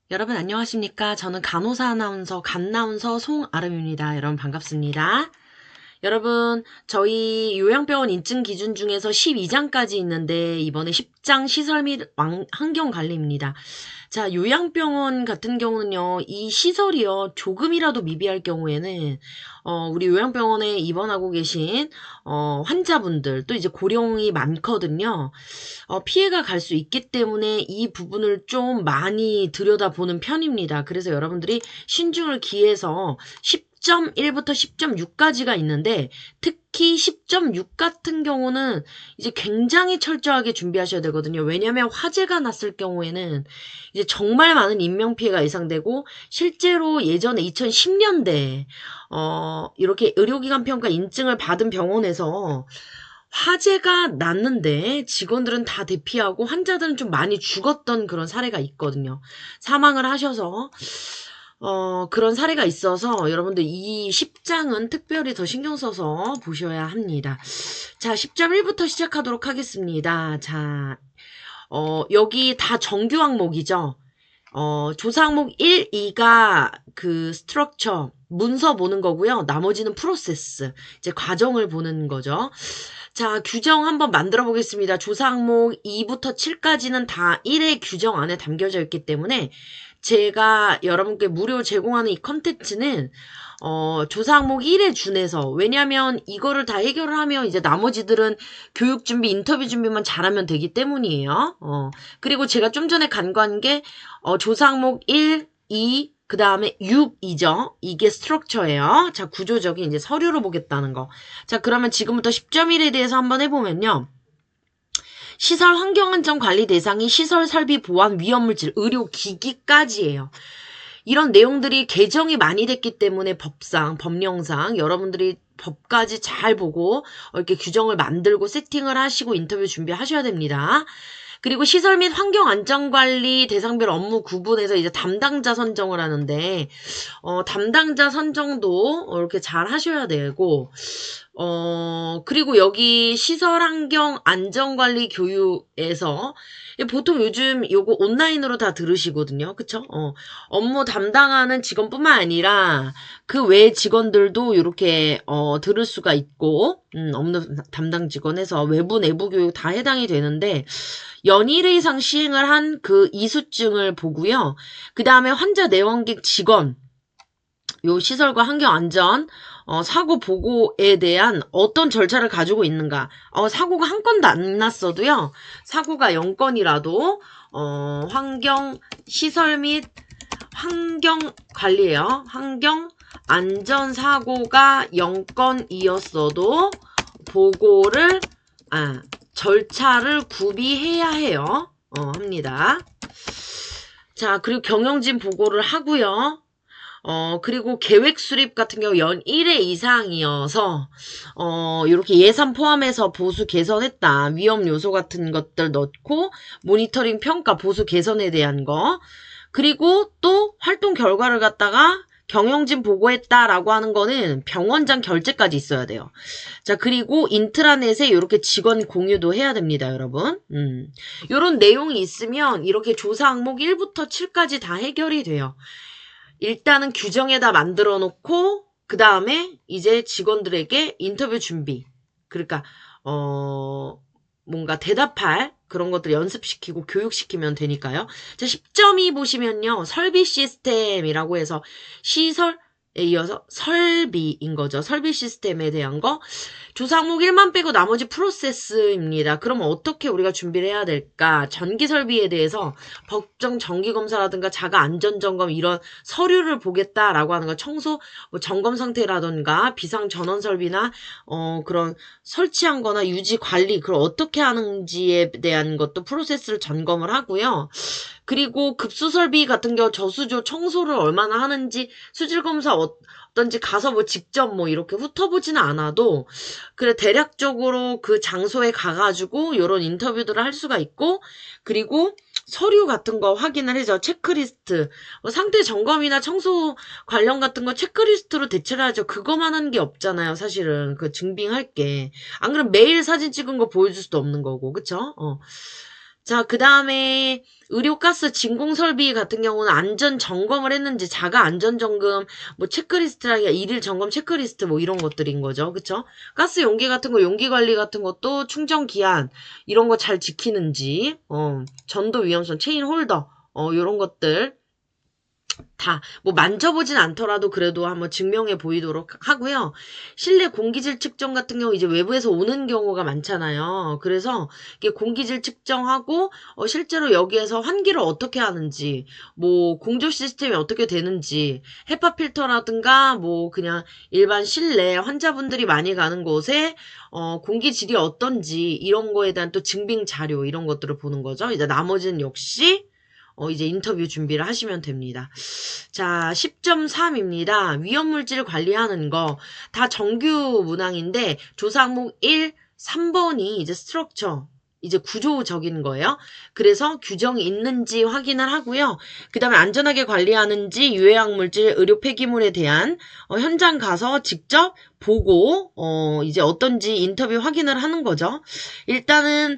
여러분 안녕하십니까? 저는 간호사 아나운서 간나운서 송아름입니다. 여러분 반갑습니다. 여러분 저희 요양병원 인증 기준 중에서 12장까지 있는데 이번에 10장 시설 및 환경 관리입니다. 자, 요양병원 같은 경우는요, 이 시설이요, 조금이라도 미비할 경우에는, 우리 요양병원에 입원하고 계신, 환자분들, 또 이제 고령이 많거든요. 피해가 갈 수 있기 때문에 이 부분을 좀 많이 들여다보는 편입니다. 그래서 여러분들이 신중을 기해서 10.1부터 10.6까지가 있는데 특히 10.6 같은 경우는 이제 굉장히 철저하게 준비하셔야 되거든요. 왜냐하면 화재가 났을 경우에는 이제 정말 많은 인명피해가 예상되고 실제로 예전에 2010년대에 이렇게 의료기관 평가 인증을 받은 병원에서 화재가 났는데 직원들은 다 대피하고 환자들은 좀 많이 죽었던 그런 사례가 있거든요. 사망을 하셔서 그런 사례가 있어서 여러분들 이 10장은 특별히 더 신경 써서 보셔야 합니다. 자, 10.1부터 시작하도록 하겠습니다. 자, 여기 다 정규 항목이죠. 조사 항목 1, 2가 그 스트럭처, 문서 보는 거고요. 나머지는 프로세스, 이제 과정을 보는 거죠. 자, 규정 한번 만들어 보겠습니다. 조사 항목 2부터 7까지는 다 1의 규정 안에 담겨져 있기 때문에 제가 여러분께 무료 제공하는 이 컨텐츠는 조사 항목 1에 준해서, 왜냐면 이거를 다 해결을 하면 이제 나머지들은 교육 준비, 인터뷰 준비만 잘하면 되기 때문이에요. 그리고 제가 좀 전에 간과한 게 조사 항목 1, 2, 그 다음에 6이죠. 이게 스트럭처예요. 자, 구조적인 이제 서류로 보겠다는 거. 자, 그러면 지금부터 10.1에 대해서 한번 해보면요. 시설 환경안전 관리 대상이 시설 설비 보안 위험물질 의료기기까지예요. 이런 내용들이 개정이 많이 됐기 때문에 법상, 법령상 여러분들이 법까지 잘 보고 이렇게 규정을 만들고 세팅을 하시고 인터뷰 준비하셔야 됩니다. 그리고 시설 및 환경안전관리 대상별 업무 구분해서 이제 담당자 선정을 하는데 담당자 선정도 이렇게 잘 하셔야 되고 그리고 여기 시설 환경 안전관리 교육에서 보통 요즘 요거 온라인으로 다 들으시거든요. 그쵸? 업무 담당하는 직원뿐만 아니라 그 외 직원들도 이렇게 들을 수가 있고 업무 담당 직원에서 외부 내부 교육 다 해당이 되는데 연일 이상 시행을 한 그 이수증을 보고요. 그 다음에 환자 내원객 직원 요 시설과 환경안전 사고 보고에 대한 어떤 절차를 가지고 있는가. 사고가 한 건도 안 났어도요. 사고가 0건이라도 환경 시설 및 환경 관리예요. 환경 안전 사고가 0건이었어도 보고를 절차를 구비해야 해요. 합니다. 자, 그리고 경영진 보고를 하고요. 그리고 계획 수립 같은 경우 연 1회 이상이어서, 이렇게 예산 포함해서 보수 개선했다. 위험 요소 같은 것들 넣고, 모니터링 평가 보수 개선에 대한 거. 그리고 또 활동 결과를 갖다가 경영진 보고했다라고 하는 거는 병원장 결재까지 있어야 돼요. 자, 그리고 인트라넷에 이렇게 직원 공유도 해야 됩니다, 여러분. 요런 내용이 있으면 이렇게 조사 항목 1부터 7까지 다 해결이 돼요. 일단은 규정에다 만들어 놓고 그 다음에 이제 직원들에게 인터뷰 준비, 그러니까 뭔가 대답할 그런 것들 연습시키고 교육시키면 되니까요. 자, 10.2 보시면요. 설비 시스템이라고 해서 시설에 이어서 설비인 거죠. 설비 시스템에 대한 거. 조사 항목 1만 빼고 나머지 프로세스입니다. 그러면 어떻게 우리가 준비를 해야 될까? 전기 설비에 대해서 법정 정기 검사라든가 자가 안전 점검 이런 서류를 보겠다라고 하는 거, 청소 뭐 점검 상태라든가 비상 전원 설비나 그런 설치한 거나 유지 관리 그걸 어떻게 하는지에 대한 것도 프로세스를 점검을 하고요. 그리고 급수 설비 같은 경우 저수조 청소를 얼마나 하는지 수질 검사 어떤지 가서 뭐 직접 뭐 이렇게 훑어보지는 않아도 그래 대략적으로 그 장소에 가가지고 이런 인터뷰들을 할 수가 있고, 그리고 서류 같은 거 확인을 해줘. 체크리스트 상태 점검이나 청소 관련 같은 거 체크리스트로 대체를 하죠. 그거만 하는 게 없잖아요, 사실은. 그 증빙할 게 안 그러면 매일 사진 찍은 거 보여줄 수도 없는 거고, 그쵸? 자, 그 다음에 의료가스 진공설비 같은 경우는 안전 점검을 했는지 자가 안전 점검 뭐 체크리스트라 일일 점검 체크리스트 뭐 이런 것들인 거죠. 그쵸? 가스 용기 같은 거 용기 관리 같은 것도 충전 기한 이런 거 잘 지키는지 전도 위험성 체인 홀더 요런 것들 다 뭐 만져보진 않더라도 그래도 한번 증명해 보이도록 하고요. 실내 공기질 측정 같은 경우 이제 외부에서 오는 경우가 많잖아요. 그래서 이게 공기질 측정하고 실제로 여기에서 환기를 어떻게 하는지 뭐 공조 시스템이 어떻게 되는지 헤파 필터라든가 뭐 그냥 일반 실내 환자분들이 많이 가는 곳에 공기질이 어떤지 이런 거에 대한 또 증빙 자료 이런 것들을 보는 거죠. 이제 나머지는 역시 이제 인터뷰 준비를 하시면 됩니다. 자, 10.3입니다. 위험물질 관리하는 거. 다 정규 문항인데, 조사 항목 1, 3번이 이제 스트럭처, 이제 구조적인 거예요. 그래서 규정이 있는지 확인을 하고요. 그 다음에 안전하게 관리하는지 유해학물질, 의료 폐기물에 대한 현장 가서 직접 보고 이제 어떤지 인터뷰 확인을 하는 거죠. 일단은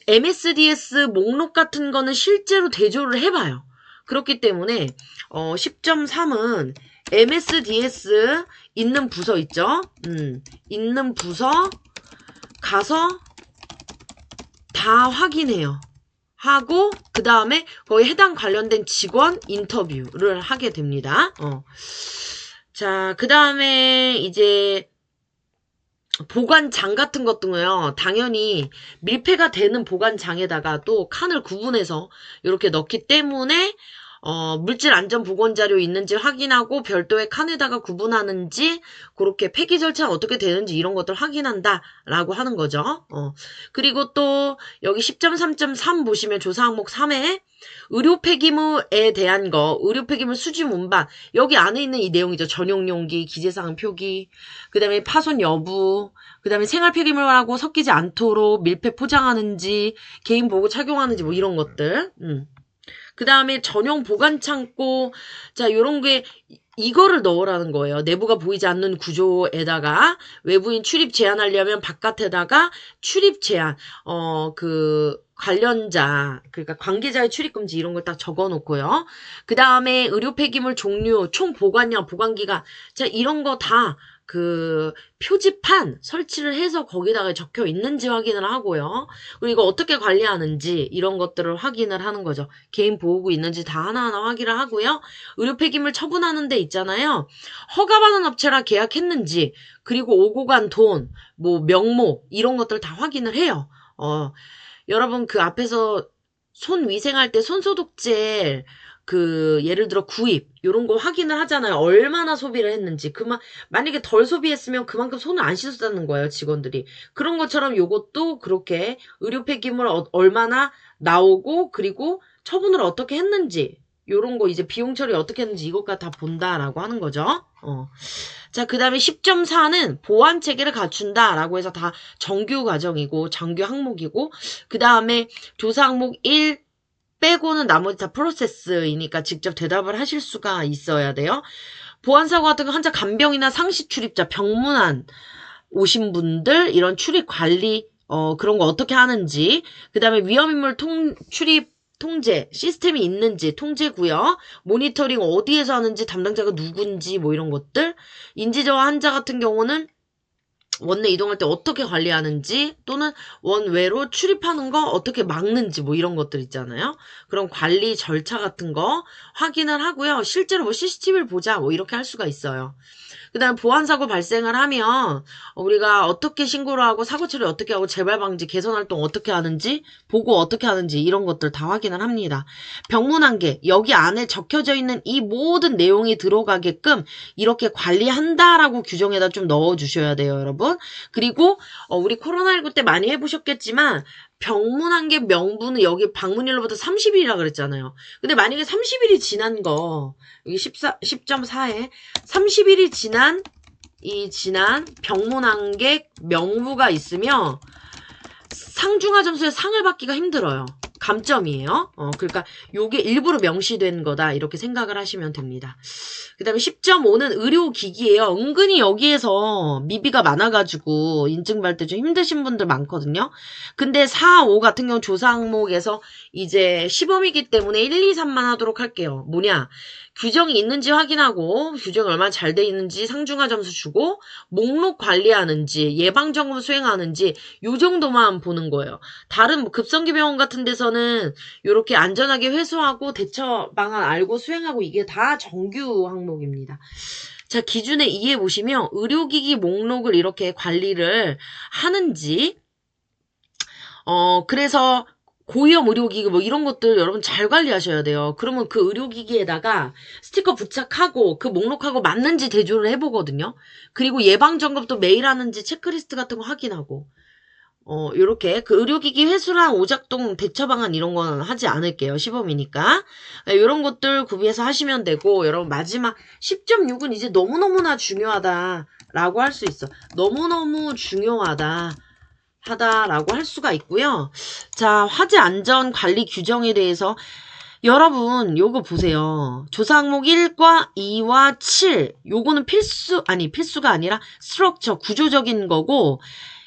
MSDS 목록 같은 거는 실제로 대조를 해봐요. 그렇기 때문에 10.3은 MSDS 있는 부서 있죠? 있는 부서 가서 다 확인해요. 하고 그 다음에 거기 해당 관련된 직원 인터뷰를 하게 됩니다. 자, 그 다음에 이제 보관장 같은 것도요. 당연히 밀폐가 되는 보관장에다가 또 칸을 구분해서 이렇게 넣기 때문에 물질 안전 보건 자료 있는지 확인하고 별도의 칸에다가 구분하는지 그렇게 폐기 절차가 어떻게 되는지 이런 것들 확인한다라고 하는 거죠. 그리고 또 여기 10.3.3 보시면 조사 항목 3에 의료 폐기물에 대한 거, 의료 폐기물 수집 운반 여기 안에 있는 이 내용이죠. 전용 용기, 기재사항 표기, 그 다음에 파손 여부, 그 다음에 생활 폐기물하고 섞이지 않도록 밀폐 포장하는지, 개인 보호 착용하는지 뭐 이런 것들. 그 다음에 전용 보관 창고, 자, 요런 게, 이거를 넣으라는 거예요. 내부가 보이지 않는 구조에다가 외부인 출입 제한하려면 바깥에다가 출입 제한, 관련자, 그러니까 관계자의 출입 금지 이런 걸 딱 적어 놓고요. 그 다음에 의료 폐기물 종류, 총 보관량, 보관기간, 자, 이런 거 다 표지판 설치를 해서 거기다가 적혀 있는지 확인을 하고요. 그리고 이거 어떻게 관리하는지 이런 것들을 확인을 하는 거죠. 개인 보호구 있는지 다 하나하나 확인을 하고요. 의료 폐기물 처분하는 데 있잖아요. 허가받은 업체랑 계약했는지 그리고 오고 간 돈, 뭐 명목 이런 것들 다 확인을 해요. 여러분 그 앞에서 손 위생할 때 손소독젤 예를 들어 구입 요런 거 확인을 하잖아요. 얼마나 소비를 했는지. 만약에 덜 소비했으면 그만큼 손을 안 씻었다는 거예요. 직원들이. 그런 것처럼 요것도 그렇게 의료 폐기물 얼마나 나오고 그리고 처분을 어떻게 했는지 요런 거 이제 비용 처리 어떻게 했는지 이것까지 다 본다라고 하는 거죠. 자, 그 다음에 10.4는 보안 체계를 갖춘다라고 해서 다 정규 과정이고 정규 항목이고 그 다음에 조사 항목 1 빼고는 나머지 다 프로세스이니까 직접 대답을 하실 수가 있어야 돼요. 보안사고 같은 거 환자 간병이나 상시 출입자, 병문안 오신 분들 이런 출입 관리 그런 거 어떻게 하는지 그 다음에 위험인물 출입 통제 시스템이 있는지 통제구역 모니터링 어디에서 하는지 담당자가 누군지 뭐 이런 것들 인지저하 환자 같은 경우는 원내 이동할 때 어떻게 관리하는지 또는 원외로 출입하는 거 어떻게 막는지 뭐 이런 것들 있잖아요. 그런 관리 절차 같은 거 확인을 하고요. 실제로 뭐 CCTV를 보자 뭐 이렇게 할 수가 있어요. 그 다음 보안사고 발생을 하면 우리가 어떻게 신고를 하고 사고 처리 어떻게 하고 재발 방지 개선 활동 어떻게 하는지 보고 어떻게 하는지 이런 것들 다 확인을 합니다. 병문안계 여기 안에 적혀져 있는 이 모든 내용이 들어가게끔 이렇게 관리한다라고 규정에다 좀 넣어주셔야 돼요, 여러분. 그리고 우리 코로나19 때 많이 해보셨겠지만 병문안계 명분은 여기 방문일로부터 30일이라 그랬잖아요. 근데 만약에 30일이 지난 거 여기 10.4에 30일이 지난 병문안계 명부가 있으면 상중하 점수에 상을 받기가 힘들어요. 감점이에요. 그러니까 요게 일부러 명시된 거다 이렇게 생각을 하시면 됩니다. 그 다음에 10.5는 의료기기예요. 은근히 여기에서 미비가 많아가지고 인증받을 때 좀 힘드신 분들 많거든요. 근데 4, 5 같은 경우 조사 항목에서 이제 시범이기 때문에 1, 2, 3만 하도록 할게요. 뭐냐? 규정이 있는지 확인하고 규정이 얼마나 잘 돼 있는지 상중하 점수 주고 목록 관리하는지 예방점검 수행하는지 요 정도만 보는 거예요. 다른 뭐 급성기 병원 같은 데서는 이렇게 안전하게 회수하고 대처 방안 알고 수행하고 이게 다 정규 항목입니다. 자, 기준에 이해 보시면 의료기기 목록을 이렇게 관리를 하는지 그래서 고위험 의료기기 뭐 이런 것들 여러분 잘 관리하셔야 돼요. 그러면 그 의료기기에다가 스티커 부착하고 그 목록하고 맞는지 대조를 해보거든요. 그리고 예방점검도 매일 하는지 체크리스트 같은 거 확인하고 요렇게 그 의료기기 회수랑 오작동 대처 방안 이런 거는 하지 않을게요. 시범이니까. 요런 것들 구비해서 하시면 되고 여러분 마지막 10.6은 이제 너무너무나 중요하다라고 할 수 있어. 너무너무 중요하다. 하다라고 할 수가 있고요. 자, 화재 안전 관리 규정에 대해서 여러분 요거 보세요. 조사 항목 1과 2와 7 요거는 필수가 아니라 스트럭처 구조적인 거고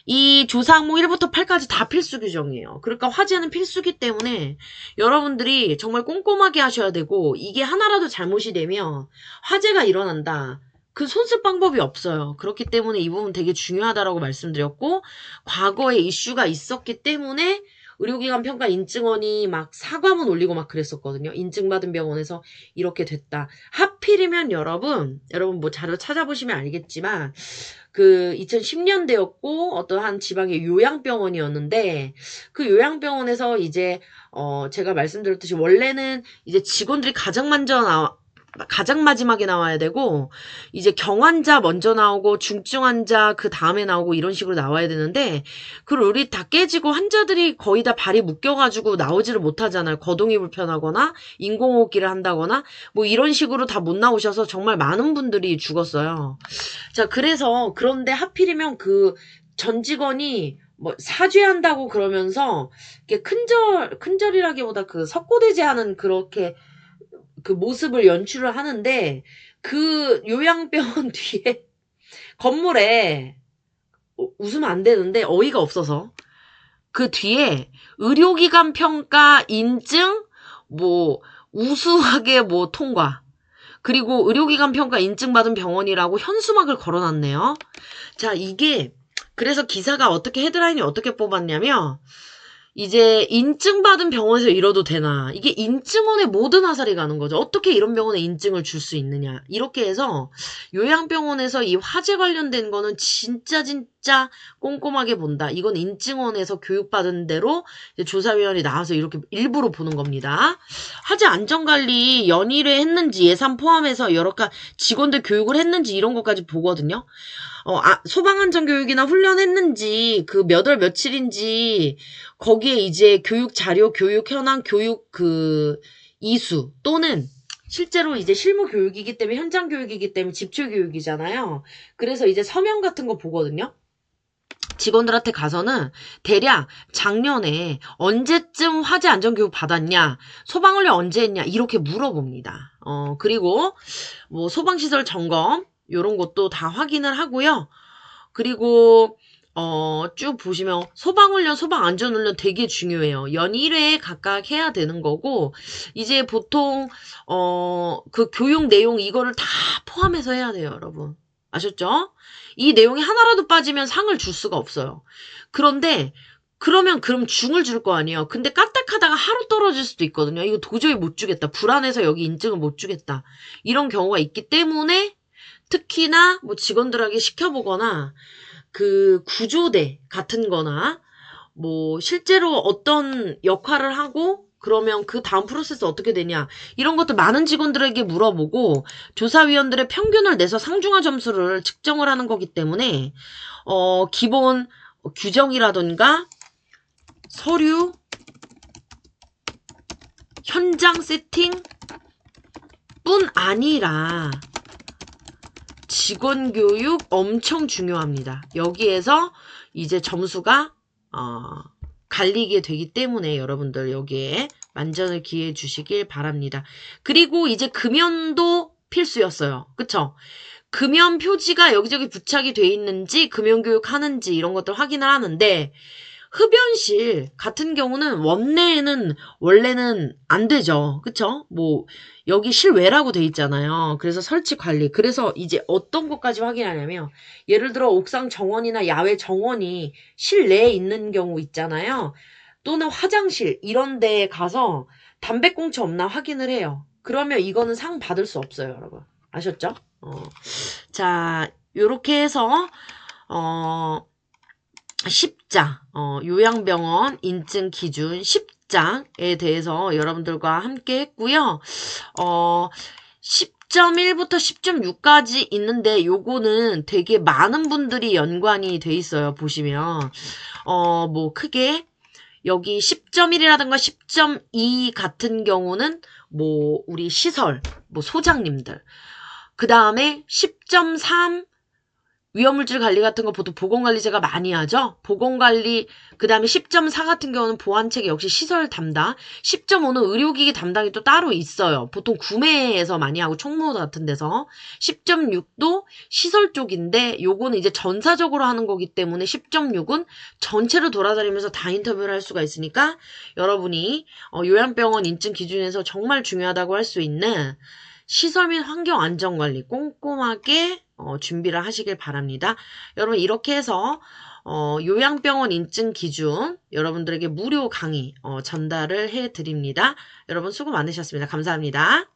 이 조사 항목 1부터 8까지 다 필수 규정이에요. 그러니까 화재는 필수기 때문에 여러분들이 정말 꼼꼼하게 하셔야 되고 이게 하나라도 잘못이 되면 화재가 일어난다. 그 손쓸 방법이 없어요. 그렇기 때문에 이 부분 되게 중요하다라고 말씀드렸고 과거에 이슈가 있었기 때문에 의료기관 평가 인증원이 막 사과문 올리고 막 그랬었거든요. 인증받은 병원에서 이렇게 됐다. 하필이면 여러분 뭐 자료 찾아보시면 알겠지만 그 2010년대였고 어떤 한 지방의 요양병원이었는데 그 요양병원에서 이제 제가 말씀드렸듯이 원래는 이제 직원들이 가장 마지막에 나와야 되고 이제 경환자 먼저 나오고 중증 환자 그 다음에 나오고 이런 식으로 나와야 되는데 그 룰이 다 깨지고 환자들이 거의 다 발이 묶여가지고 나오지를 못하잖아요. 거동이 불편하거나 인공호흡기를 한다거나 뭐 이런 식으로 다 못 나오셔서 정말 많은 분들이 죽었어요. 자, 그런데 하필이면 그 전 직원이 뭐 사죄한다고 그러면서 이게 큰절이라기보다 그 석고대죄하는 그렇게 그 모습을 연출을 하는데 그 요양병원 뒤에 건물에 웃으면 안 되는데 어이가 없어서 그 뒤에 의료기관 평가 인증 뭐 우수하게 뭐 통과 그리고 의료기관 평가 인증받은 병원이라고 현수막을 걸어놨네요. 자, 이게 그래서 기사가 헤드라인이 어떻게 뽑았냐면 이제 인증받은 병원에서 이러도 되나 이게 인증원에 모든 화살이 가는 거죠. 어떻게 이런 병원에 인증을 줄 수 있느냐 이렇게 해서 요양병원에서 이 화재 관련된 거는 진짜 꼼꼼하게 본다. 이건 인증원에서 교육받은 대로 이제 조사위원이 나와서 이렇게 일부러 보는 겁니다. 화재 안전관리 연일회 했는지 예산 포함해서 여러 가지 직원들 교육을 했는지 이런 것까지 보거든요. 소방안전교육이나 훈련했는지 그 몇 월 며칠인지 거기에 이제 교육 자료, 교육 현황, 교육 그 이수 또는 실제로 이제 실무 교육이기 때문에 현장 교육이기 때문에 집중 교육이잖아요. 그래서 이제 서면 같은 거 보거든요. 직원들한테 가서는 대략 작년에 언제쯤 화재 안전교육 받았냐, 소방훈련 언제 했냐 이렇게 물어봅니다. 그리고 뭐 소방시설 점검 요런 것도 다 확인을 하고요. 그리고 쭉 보시면 소방훈련, 소방안전훈련 되게 중요해요. 연 1회에 각각 해야 되는 거고 이제 보통 그 교육 내용 이거를 다 포함해서 해야 돼요, 여러분. 아셨죠? 이 내용이 하나라도 빠지면 상을 줄 수가 없어요. 그런데 그럼 중을 줄 거 아니에요. 근데 까딱하다가 하루 떨어질 수도 있거든요. 이거 도저히 못 주겠다. 불안해서 여기 인증을 못 주겠다. 이런 경우가 있기 때문에 특히나 뭐 직원들에게 시켜보거나 그 구조대 같은 거나 뭐 실제로 어떤 역할을 하고 그러면 그 다음 프로세스 어떻게 되냐 이런 것도 많은 직원들에게 물어보고 조사위원들의 평균을 내서 상중하 점수를 측정을 하는 거기 때문에 기본 규정이라던가 서류, 현장 세팅 뿐 아니라 직원 교육 엄청 중요합니다. 여기에서 이제 점수가 갈리게 되기 때문에 여러분들 여기에 만전을 기해 주시길 바랍니다. 그리고 이제 금연도 필수였어요. 그쵸? 금연 표지가 여기저기 부착이 돼 있는지 금연교육 하는지 이런 것들 확인을 하는데 흡연실 같은 경우는 원내에는 원래는 안 되죠. 그쵸? 뭐 여기 실외라고 돼 있잖아요. 그래서 설치 관리. 그래서 이제 어떤 것까지 확인하냐면 예를 들어 옥상 정원이나 야외 정원이 실내에 있는 경우 있잖아요. 또는 화장실 이런 데에 가서 담배꽁초 없나 확인을 해요. 그러면 이거는 상 받을 수 없어요, 여러분. 아셨죠? 자, 요렇게 해서 10장, 요양병원 인증 기준 10장에 대해서 여러분들과 함께 했고요. 10.1부터 10.6까지 있는데 요거는 되게 많은 분들이 연관이 돼 있어요. 보시면 뭐 크게 여기 10.1이라든가 10.2 같은 경우는 뭐 우리 시설, 뭐 소장님들 그 다음에 10.3 위험물질 관리 같은 거 보통 보건관리제가 많이 하죠. 보건관리 그 다음에 10.4 같은 경우는 보안체계 역시 시설 담당 10.5는 의료기기 담당이 또 따로 있어요. 보통 구매에서 많이 하고 총무 같은 데서 10.6도 시설 쪽인데 요거는 이제 전사적으로 하는 거기 때문에 10.6은 전체로 돌아다니면서 다 인터뷰를 할 수가 있으니까 여러분이 요양병원 인증 기준에서 정말 중요하다고 할 수 있는 시설 및 환경 안전관리 꼼꼼하게 준비를 하시길 바랍니다. 여러분 이렇게 해서 요양병원 인증 기준 여러분들에게 무료 강의 전달을 해드립니다. 여러분 수고 많으셨습니다. 감사합니다.